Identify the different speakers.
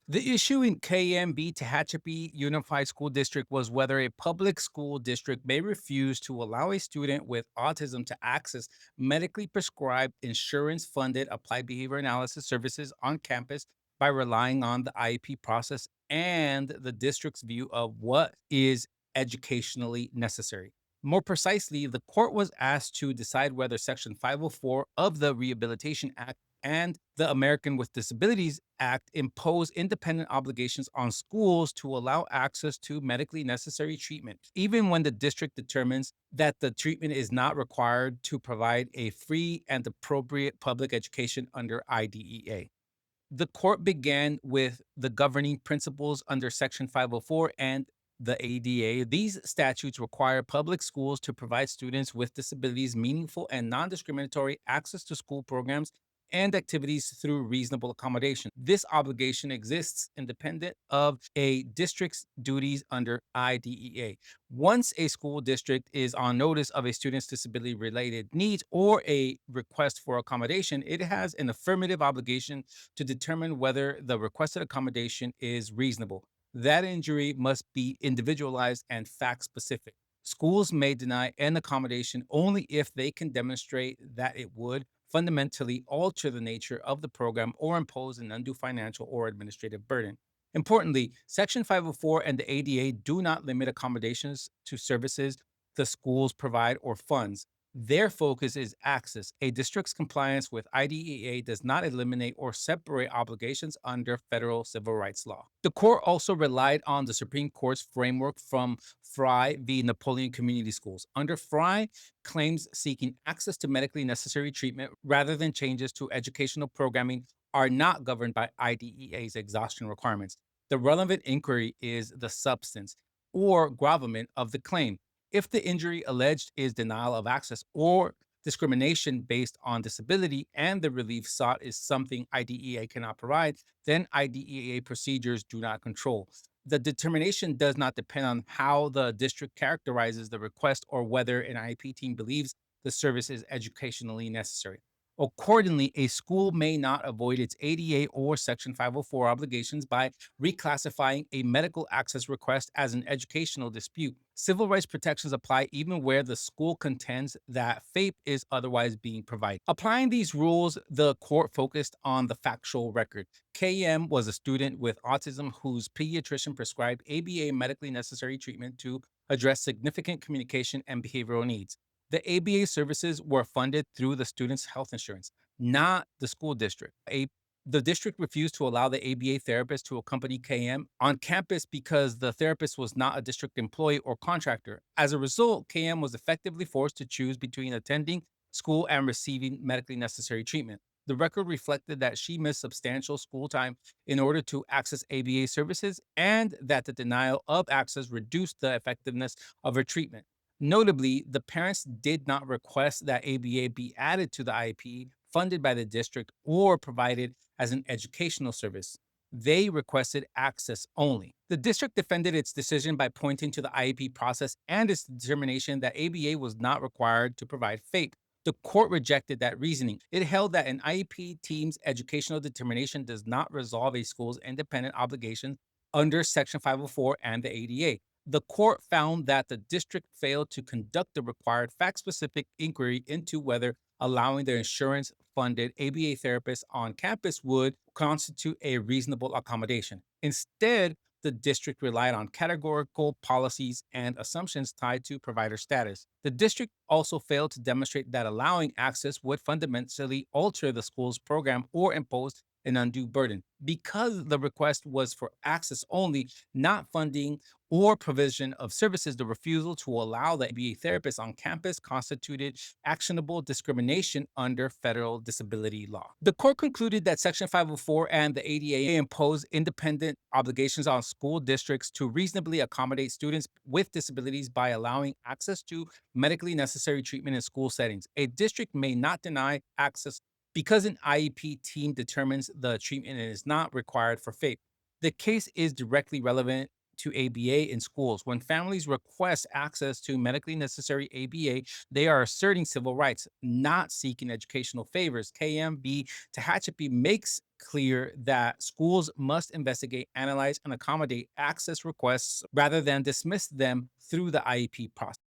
Speaker 1: The issue in KMB Tehachapi Unified School District was whether a public school district may refuse to allow a student with autism to access medically prescribed insurance funded applied behavior analysis services on campus by relying on the IEP process and the district's view of what is educationally necessary. More precisely, the court was asked to decide whether Section 504 of the Rehabilitation Act and the American with Disabilities Act impose independent obligations on schools to allow access to medically necessary treatment, even when the district determines that the treatment is not required to provide a free and appropriate public education under IDEA. The court began with the governing principles under Section 504 and the ADA. These statutes require public schools to provide students with disabilities meaningful and non discriminatory access to school programs and activities through reasonable accommodation. This obligation exists independent of a district's duties under IDEA. Once a school district is on notice of a student's disability related needs or a request for accommodation, it has an affirmative obligation to determine whether the requested accommodation is reasonable. That injury must be individualized and fact specific. Schools may deny an accommodation only if they can demonstrate that it would fundamentally alter the nature of the program or impose an undue financial or administrative burden. Importantly, Section 504 and the ADA do not limit accommodations to services the schools provide or funds. Their focus is access. A district's compliance with IDEA does not eliminate or separate obligations under federal civil rights law. The court also relied on the Supreme Court's framework from Fry v. Napoleon Community Schools. Under Fry, claims seeking access to medically necessary treatment rather than changes to educational programming are not governed by IDEA's exhaustion requirements. The relevant inquiry is the substance or gravamen of the claim. If the injury alleged is denial of access or discrimination based on disability and the relief sought is something IDEA cannot provide, then IDEA procedures do not control. The determination does not depend on how the district characterizes the request or whether an IEP team believes the service is educationally necessary. Accordingly, a school may not avoid its ADA or Section 504 obligations by reclassifying a medical access request as an educational dispute. Civil rights protections apply even where the school contends that FAPE is otherwise being provided. Applying these rules, the court focused on the factual record. KM was a student with autism whose pediatrician prescribed ABA medically necessary treatment to address significant communication and behavioral needs. The ABA services were funded through the student's health insurance, not the school district. The district refused to allow the ABA therapist to accompany KM on campus because the therapist was not a district employee or contractor. As a result, KM was effectively forced to choose between attending school and receiving medically necessary treatment. The record reflected that she missed substantial school time in order to access ABA services and that the denial of access reduced the effectiveness of her treatment. Notably, the parents did not request that ABA be added to the IEP funded by the district or provided as an educational service. They requested access only. The district defended its decision by pointing to the IEP process and its determination that ABA was not required to provide FAPE. The court rejected that reasoning. It held that an IEP team's educational determination does not resolve a school's independent obligations under Section 504 and the ADA. The court found that the district failed to conduct the required fact specific inquiry into whether allowing the insurance funded ABA therapists on campus would constitute a reasonable accommodation. Instead, the district relied on categorical policies and assumptions tied to provider status. The district also failed to demonstrate that allowing access would fundamentally alter the school's program or impose an undue burden. Because the request was for access only, not funding or provision of services, the refusal to allow the ABA therapist on campus constituted actionable discrimination under federal disability law. The court concluded that Section 504 and the ADA impose independent obligations on school districts to reasonably accommodate students with disabilities by allowing access to medically necessary treatment in school settings. A district may not deny access because an IEP team determines the treatment is not required for FAPE. The case is directly relevant to ABA in schools. When families request access to medically necessary ABA, they are asserting civil rights, not seeking educational favors. KMB Tehachapi makes clear that schools must investigate, analyze, and accommodate access requests rather than dismiss them through the IEP process.